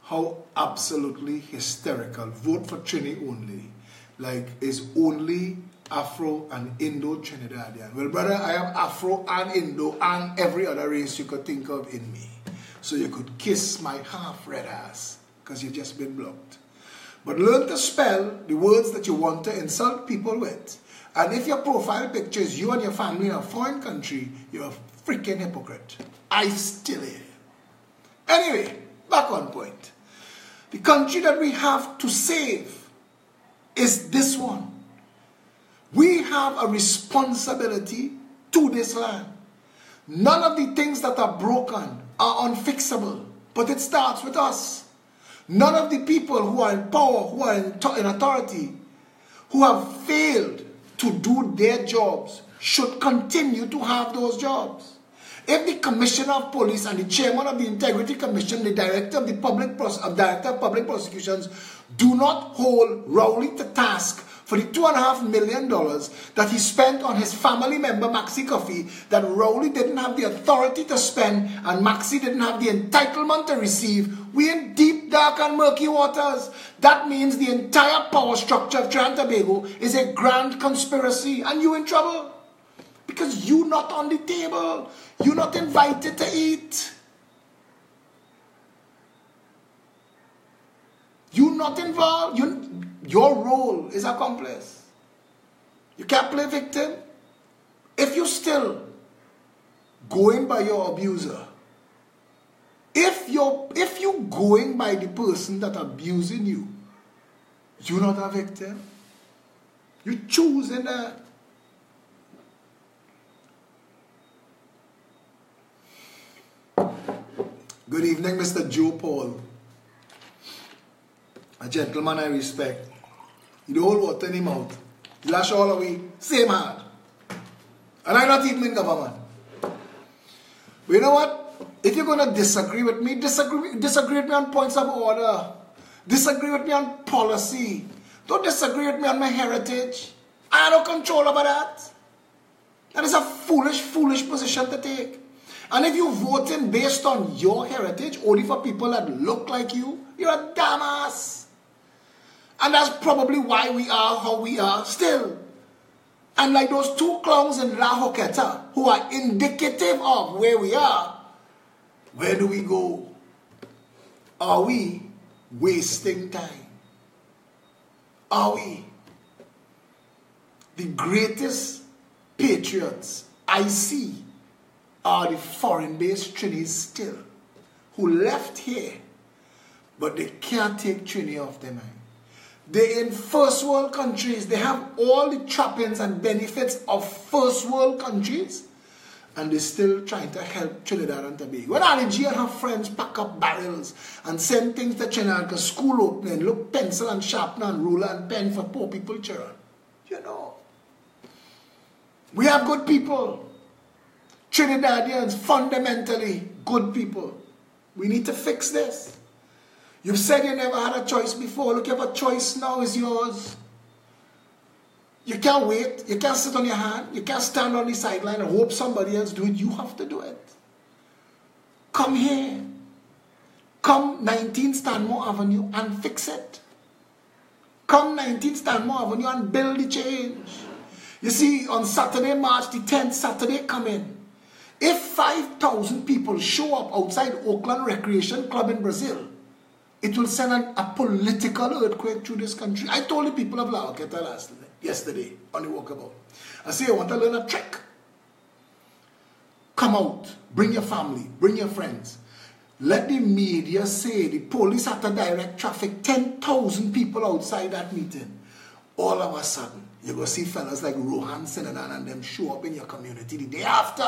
How absolutely hysterical. Vote for Trini only. Like, is only Afro and Indo-Trinidadian. Well, brother, I am Afro and Indo and every other race you could think of in me. So you could kiss my half-red ass because you've just been blocked. But learn to spell the words that you want to insult people with. And if your profile picture is you and your family in a foreign country, you're a freaking hypocrite. I still am. Anyway, back on point. The country that we have to save is this one. We have a responsibility to this land. None of the things that are broken are unfixable, but it starts with us. None of the people who are in power, who are in authority, who have failed to do their jobs should continue to have those jobs. If the Commissioner of Police and the Chairman of the Integrity Commission, the Director of Public Prosecutions do not hold Rowley to task for the $2.5 million that he spent on his family member, Maxi Coffee, that Rowley didn't have the authority to spend and Maxi didn't have the entitlement to receive, we're in deep, dark and murky waters. That means the entire power structure of Trinidad and Tobago is a grand conspiracy and you're in trouble. Because you're not on the table. You're not invited to eat. You're not involved. Your role is accomplice. You can't play victim. If you're still going by your abuser, if you're going by the person that abusing you, you're not a victim. You're choosing that. Good evening, Mr. Joe Paul. A gentleman I respect. He don't hold water in his mouth. He lash all away, same hard. And I'm not even in government. But you know what? If you're going to disagree with me, disagree with me on points of order. Disagree with me on policy. Don't disagree with me on my heritage. I have no control over that. That is a foolish, foolish position to take. And if you're voting based on your heritage, only for people that look like you, you're a damn ass. And that's probably why we are how we are still. And like those two clowns in La Hoqueta, who are indicative of where we are, where do we go? Are we wasting time? Are we? The greatest patriots I see are the foreign-based Trinis still, who left here, but they can't take Trini off their mind. They're in first world countries. They have all the trappings and benefits of first world countries, and they're still trying to help Trinidad and Tobago. When RG and her friends pack up barrels and send things to Trinidad because school opening, look, pencil and sharpener and ruler and pen for poor people children. You know. We have good people. Trinidadians, fundamentally good people. We need to fix this. You've said you never had a choice before. Look, you have a choice now, it's yours. You can't wait. You can't sit on your hand. You can't stand on the sideline and hope somebody else do it. You have to do it. Come here. Come 19 Stanmore Avenue and fix it. Come 19 Stanmore Avenue and build the change. You see, on Saturday, March the 10th, Saturday coming, if 5,000 people show up outside Oakland Recreation Club in Brazil, it will send a political earthquake through this country. I told the people of La Hoqueta yesterday on the walkabout. I say, I want to learn a trick. Come out, bring your family, bring your friends. Let the media say the police had to direct traffic 10,000 people outside that meeting. All of a sudden, you're going to see fellas like Rohan Sinanan and them show up in your community the day after.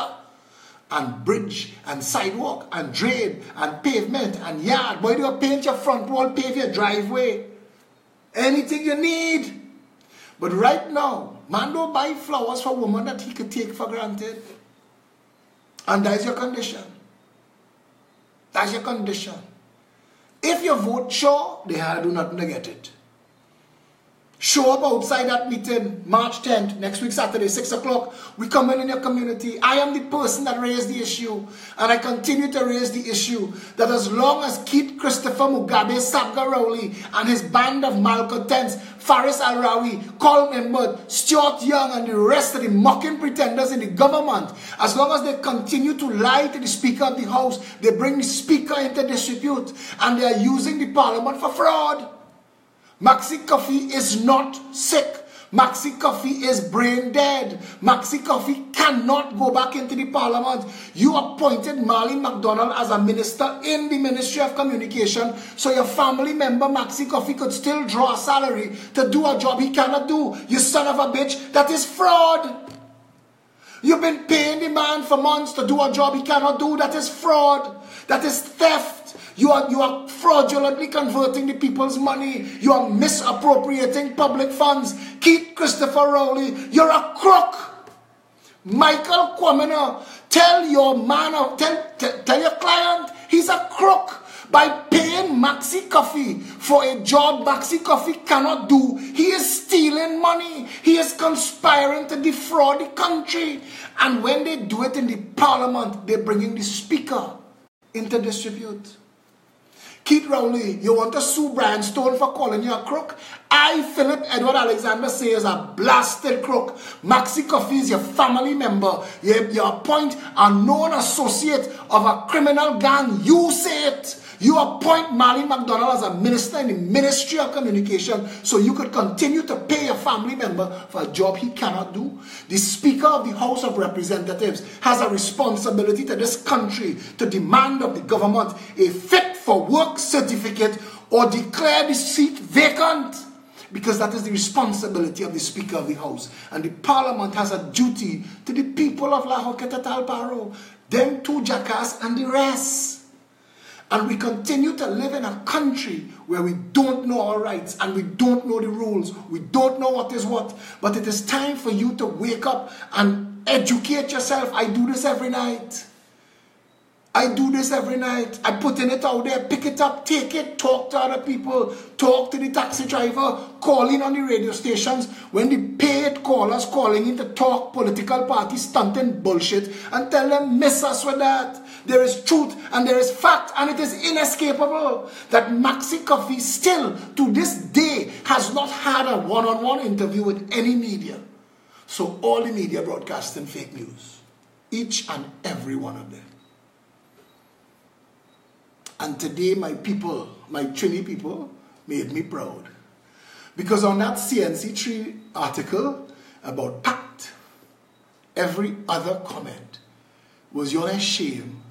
And bridge, and sidewalk, and drain, and pavement, and yard. Boy, do you paint your front wall, pave your driveway. Anything you need. But right now, man don't buy flowers for a woman that he could take for granted. And that's your condition. That's your condition. If you vote sure, they had to do nothing to get it. Show up outside that meeting, March 10th, next week Saturday, 6 o'clock. We come in your community. I am the person that raised the issue. And I continue to raise the issue that as long as Keith Christopher Mugabe, Sabga Rowley, and his band of malcontents, Faris Al-Rawi, Colm Embud, Stuart Young, and the rest of the mocking pretenders in the government, as long as they continue to lie to the Speaker of the House, they bring the Speaker into disrepute, and they are using the Parliament for fraud. Maxi Coffee is not sick. Maxi Coffee is brain dead. Maxi Coffee cannot go back into the Parliament. You appointed Marlene MacDonald as a minister in the Ministry of Communication, so your family member Maxi Coffee could still draw a salary to do a job he cannot do. You son of a bitch, that is fraud. You've been paying the man for months to do a job he cannot do. That is fraud. That is theft. You are fraudulently converting the people's money. You are misappropriating public funds. Keith Christopher Rowley, you're a crook. Michael Kwamina, tell your man, tell your client he's a crook. By paying Maxi Coffee for a job Maxi Coffee cannot do, he is stealing money. He is conspiring to defraud the country. And when they do it in the Parliament, they're bringing the Speaker into disrepute. Keith Rowley, you want to sue Brian Stone for calling you a crook? I, Philip Edward Alexander, say is a blasted crook. Maxi Coffee is your family member. You appoint a known associate of a criminal gang. You say it. You appoint Marlene MacDonald as a minister in the Ministry of Communication so you could continue to pay your family member for a job he cannot do. The Speaker of the House of Representatives has a responsibility to this country to demand of the government a fit-for-work certificate or declare the seat vacant, because that is the responsibility of the Speaker of the House. And the Parliament has a duty to the people of La Hoqueta Talparo, them two jackass and the rest. And we continue to live in a country where we don't know our rights and we don't know the rules. We don't know what is what. But it is time for you to wake up and educate yourself. I do this every night. I do this every night. I put in it out there, pick it up, take it, talk to other people, talk to the taxi driver, call in on the radio stations. When the paid callers calling in to talk political party stunting bullshit and tell them, miss us with that. There is truth and there is fact, and it is inescapable that Maxi Coffee still to this day has not had a one-on-one interview with any media. So all the media broadcasting fake news. Each and every one of them. And today my people, my Trini people, made me proud. Because on that CNC3 article about PACT, every other comment was y'all shame.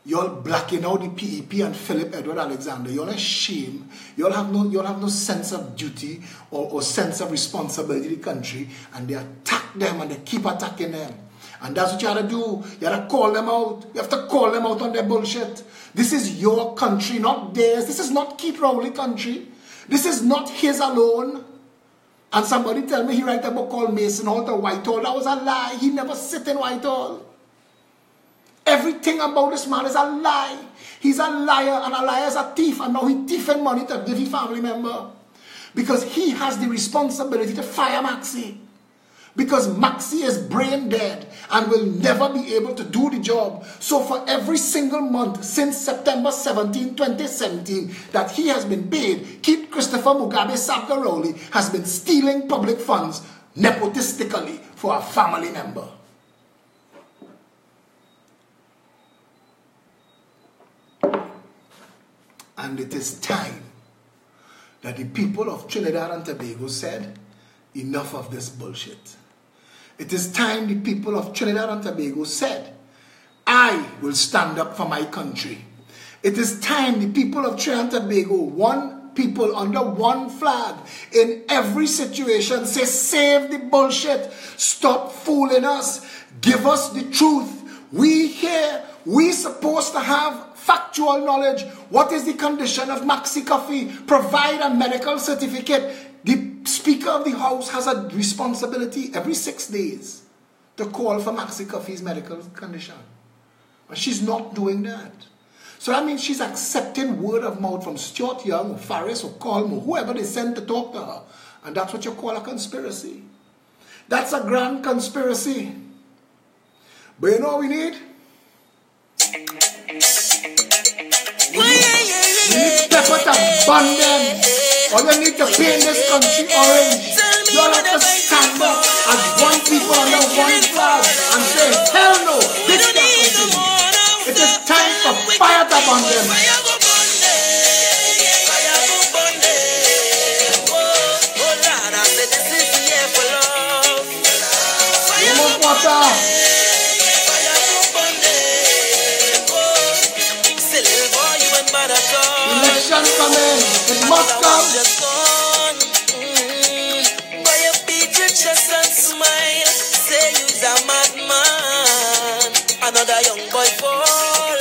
Y'all blacking out the PEP and Philip Edward Alexander. Y'all shame. Y'all have no sense of duty or sense of responsibility to the country. And they attack them and they keep attacking them. And that's what you have to do. You have to call them out. You have to call them out on their bullshit. This is your country, not theirs. This is not Keith Rowley country. This is not his alone. And somebody tell me he wrote a book called Mason Hall to Whitehall. That was a lie. He never sit in Whitehall. Everything about this man is a lie. He's a liar, and a liar is a thief. And now he's thieving money to give his family member. Because he has the responsibility to fire Maxi. Because Maxi is brain dead and will never be able to do the job. So for every single month since September 17, 2017 that he has been paid, Keith Christopher Mugabe Sabgaroli has been stealing public funds nepotistically for a family member. And it is time that the people of Trinidad and Tobago said, enough of this bullshit. It is time the people of Trinidad and Tobago said, I will stand up for my country. It is time the people of Trinidad and Tobago, one people under one flag, in every situation, say, save the bullshit. Stop fooling us. Give us the truth. We here, we supposed to have factual knowledge. What is the condition of Maxi Coffee? Provide a medical certificate. The Speaker of the House has a responsibility every 6 days to call for Maxi Coffee's medical condition. And she's not doing that. So that means she's accepting word of mouth from Stuart Young or Faris or Colm or whoever they send to talk to her. And that's what you call a conspiracy. That's a grand conspiracy. But you know what we need? We need pepper to burn them. Or you need to paint this country orange. You all have to stand up as one people under one flag and say, hell no, this can't continue. It is time for fire to burn them. No more water. Election coming, it must come. Boy, you beat your chest and smile. Say you's a madman. Another young boy fall.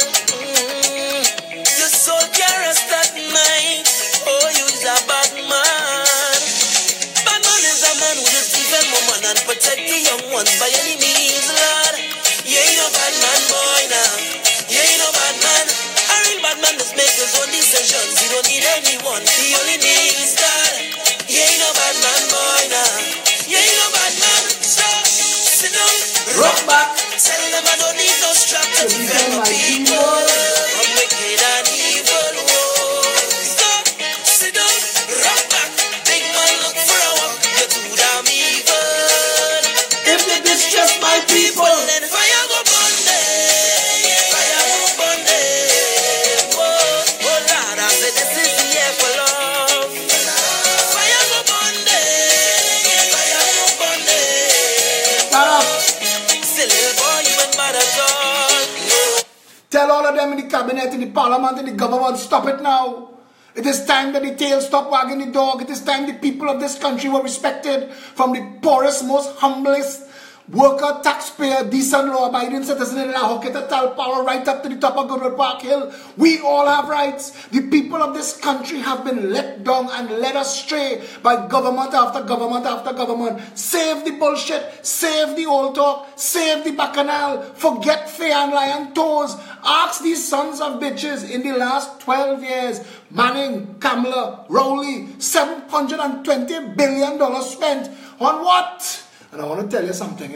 Your soul can't rest at night. Oh, you's a bad man. Bad man is a man who just defend woman and protect the young ones by any means, Lord. You ain't no bad man, boy, now. You ain't no bad man. Bad man just make his own decisions. He don't need anyone. He only needs God. He ain't no bad man, boy, nah. He ain't no bad man. Stop. Sit down. Rock back. Tell them I don't need no strap to defend my people from wicked and evil. Stop. Sit down. Rock back. Big man look for a walk. You're too damn evil. If they distress my people, then fire go burn them. Tell all of them in the cabinet, in the parliament, in the government, stop it now. It is time that the tail stop wagging the dog. It is time the people of this country were respected from the poorest, most humblest, worker, taxpayer, decent, law-abiding citizen in La Hocketa Power, right up to the top of Goodwood Park Hill. We all have rights. The people of this country have been let down and led astray by government after government after government. Save the bullshit, save the old talk, save the bacchanal, forget fair and lion toes. Ask these sons of bitches in the last 12 years, Manning, Kamala, Rowley, $720 billion spent on what? And I want to tell you something,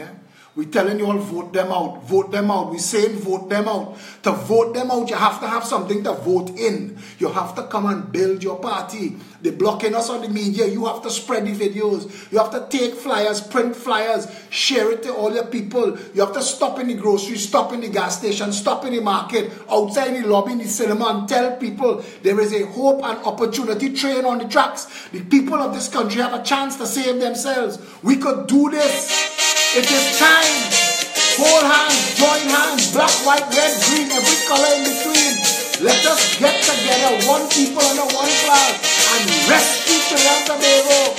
We're telling you all, vote them out, vote them out. We're saying vote them out. To vote them out, you have to have something to vote in. You have to come and build your party. They're blocking us on the media. You have to spread the videos. You have to take flyers, print flyers, share it to all your people. You have to stop in the grocery, stop in the gas station, stop in the market, outside the lobby, in the cinema, and tell people there is a hope and opportunity train on the tracks. The people of this country have a chance to save themselves. We could do this. It is time. Hold hands, join hands, black, white, red, green, every color in between. Let us get together, one people under one flag, and rescue Trinidad and Tobago.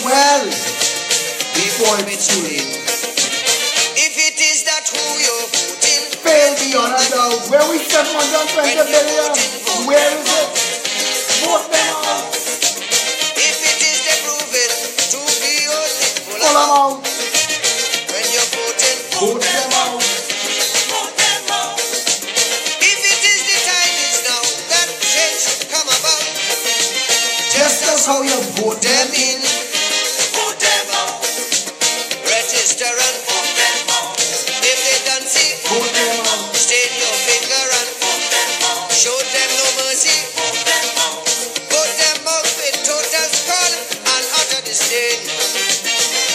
Well, before it's too late. If it is that who you're voting, fail beyond a doubt. Where we 720 billion? Where is it? Vote them out. If it is they prove it to be only, pull them out. When you're voting, vote them out. Vote them out. If it is the time is now that change should come about, just as how you vote them in. Register and vote them out. If they don't see, vote them out. Stain your finger and vote them out. Show them no mercy, vote them out. Vote them out with total scorn and utter disdain.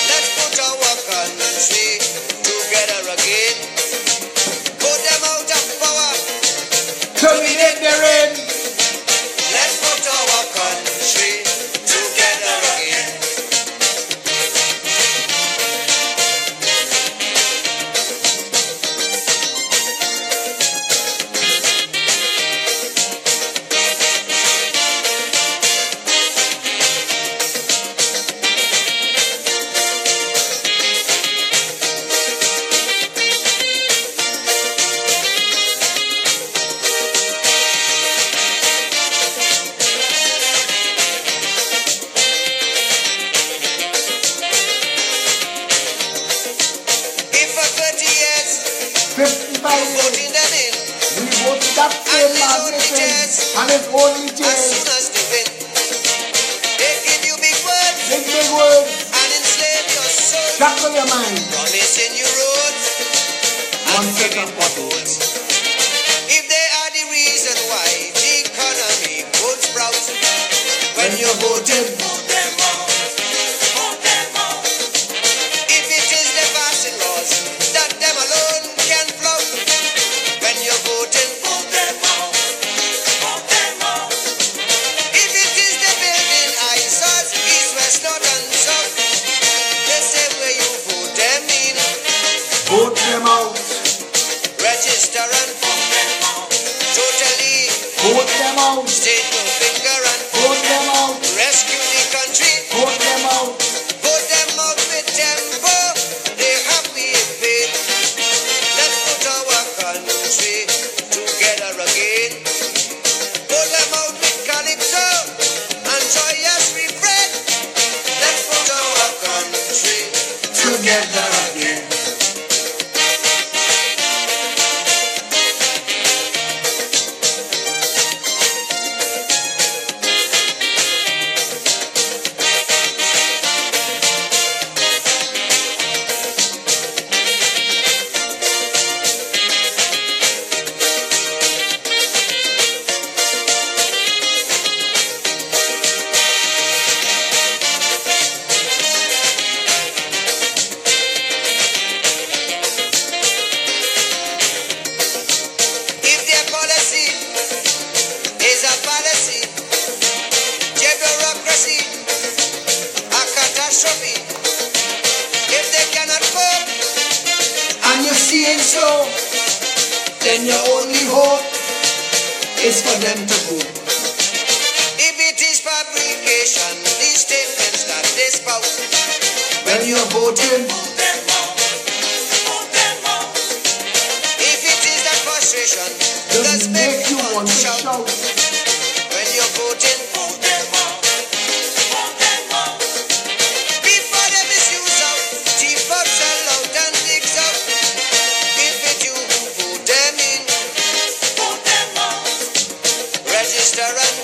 Let's put our country together again. Vote them out of power, terminate their reign. Let's put our country together again. Voting them in, we vote that same and it's only change. As soon as they win, they give you big words, big words, and enslave your soul. Shackle your mind, promising you roads and filling potholes. If they are the reason why the economy would sprout, when you're voting, vote them out, vote them out. If it is the passing laws that them alone can flout, when you're voting, vote them out, vote them out. If it is the building eyesores, east, west, north and south, they say where you vote them in, vote them out. Register and vote them out. Totally vote them out. State your finger and vote them out. Rescue the country, vote them out. Vote them out with tempo. They have me in pain. Let's put our country together again. Vote them out with calypso and joyous refrain. Let's put our country together again. democracy a catastrophe if they cannot cope. And you're seeing so, then your only hope is for them to go. If it is fabrication, these statements that they spout, when you're voting, if it is that frustration, does make you want to shout. When you're voting, before they misuse out, cheap out, sell out and mix up. If it you who vote them in, register and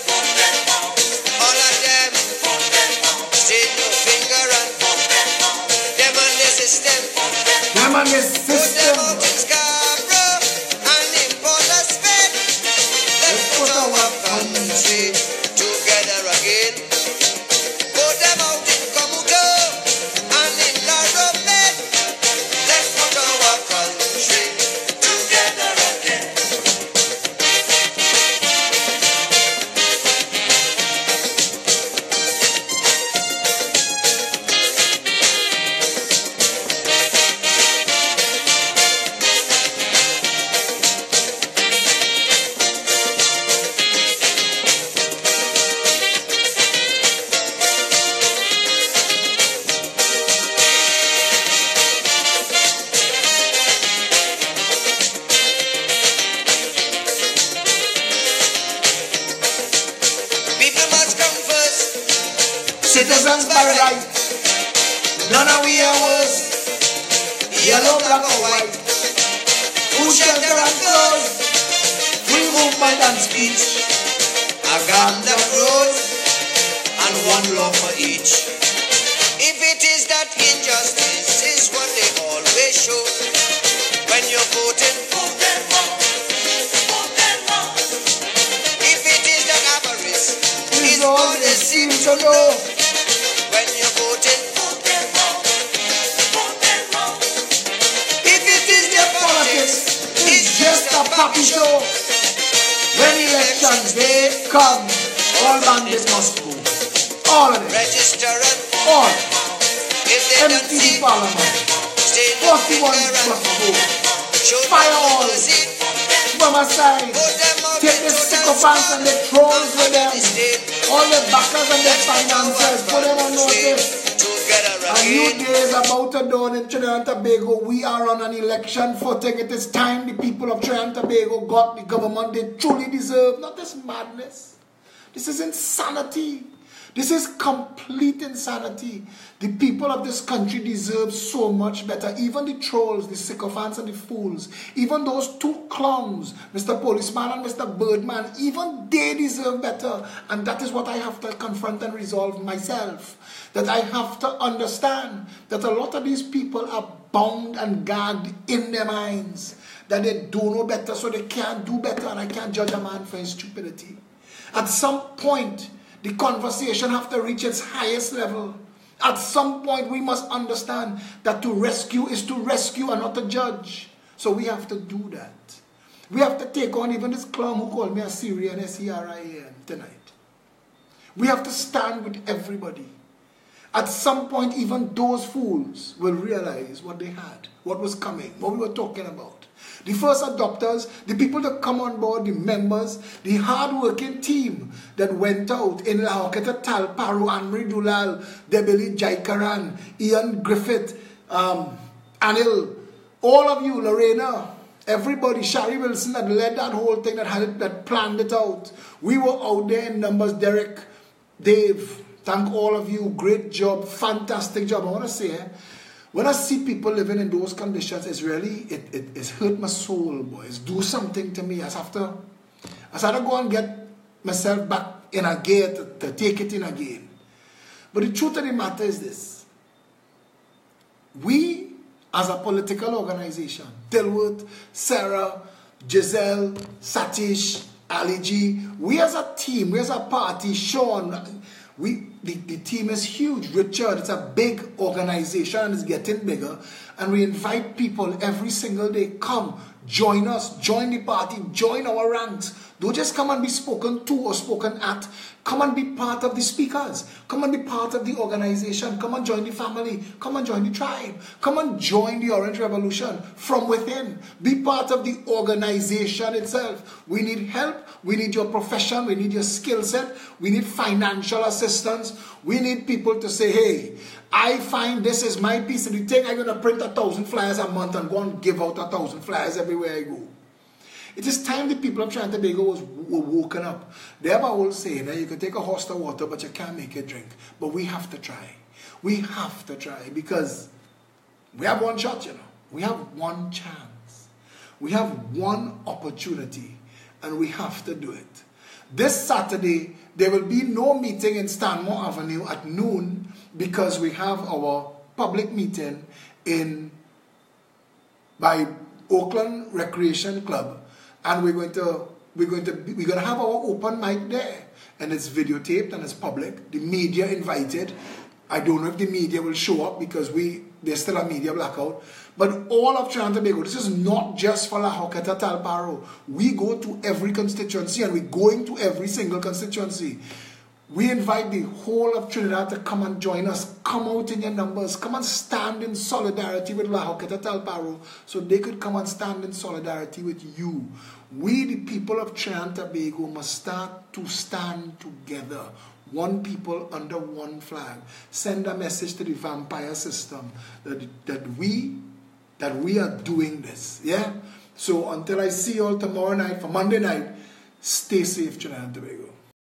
all of them, stick your finger and them on the system. Them on the Put them system. out in Scarborough and import a spec. Let's put our country together again. Put them out in Komugo and in Laromed. Let's put our country together again. People must come first. Citizens by right. None of we are worse. Yellow, black or white. Food, shelter and clothes. Free movement and speech. A garden that grows. And one law for each. If it is that injustice is what they always show. When you're voting, if it is that avarice is all they seem to know. When you're voting, if it is their politics, it's just a puppy show. When elections day come, All bandits must go. All of them. register and All. if they don't Empty see, the parliament. stay 41 and must go. show Fire them all. the seat. From aside. Put them out Take in the total sycophants and the trolls with them. state. All the backers and the financiers. Put them on notice. Together A new again. day is about to dawn in Trinidad and Tobago. We are on an election footing. It is time the people of Trinidad and Tobago got the government they truly deserve. Not this madness. This is insanity. This is complete insanity. The people of this country deserve so much better. Even the trolls, the sycophants and the fools, even those two clowns, Mr. Policeman and Mr. Birdman, even they deserve better. And that is what I have to confront and resolve myself. That I have to understand that a lot of these people are bound and gagged in their minds. That they do know better, so they can't do better, and I can't judge a man for his stupidity. At some point, the conversation has to reach its highest level. At some point, we must understand that to rescue is to rescue and not to judge. So we have to do that. We have to take on even this clown who called me a Syrian, S-E-R-I-A-N, tonight. We have to stand with everybody. At some point, even those fools will realize what they had, what was coming, what we were talking about. The first adopters, the people that come on board, the members, the hard-working team that went out in Lahoketa Talparu, Anri Dulal, Debeli Jaikaran, Ian Griffith, Anil, all of you, Lorena, everybody, Shari Wilson that led that whole thing, that planned it out. We were out there in numbers. Derek, Dave, thank all of you. Great job, fantastic job. I want to say, when I see people living in those conditions, it's really, it's hurt my soul, boys. Do something to me. I have to go and get myself back in a gear to take it in again. But the truth of the matter is this. We, as a political organization, Dilworth, Sarah, Giselle, Satish, Ali G, we as a team, we as a party, Sean, the team is huge. Richard, it's a big organization and it's getting bigger. And we invite people every single day, come, join us, join the party, join our ranks. Don't just come and be spoken to or spoken at. Come and be part of the speakers. Come and be part of the organization. Come and join the family. Come and join the tribe. Come and join the Orange Revolution from within. Be part of the organization itself. We need help. We need your profession. We need your skill set. We need financial assistance. We need people to say, hey, I find this is my piece of the thing. I'm going to print 1,000 flyers a month and go and give out 1,000 flyers everywhere I go. It is time the people of Trinidad and Tobago were woken up. They have a whole saying that you can take a horse to water, but you can't make it drink. But we have to try. We have to try because we have one shot, you know. We have one chance. We have one opportunity, and we have to do it. This Saturday, there will be no meeting in Stanmore Avenue at noon because we have our public meeting by Oakland Recreation Club. And we're going to have our open mic there, and it's videotaped and it's public. The media invited. I don't know if the media will show up because there's still a media blackout. But all of Trinidad and Tobago, this is not just for La Joqueta, Talparo. We go to every constituency, and we're going to every single constituency. We invite the whole of Trinidad to come and join us. Come out in your numbers. Come and stand in solidarity with La Joqueta, Talparo, so they could come and stand in solidarity with you. We, the people of Trinidad and Tobago, must start to stand together. One people under one flag. Send a message to the vampire system that we are doing this. Yeah? So until I see you all tomorrow night for Monday night, stay safe, Trinidad and Tobago.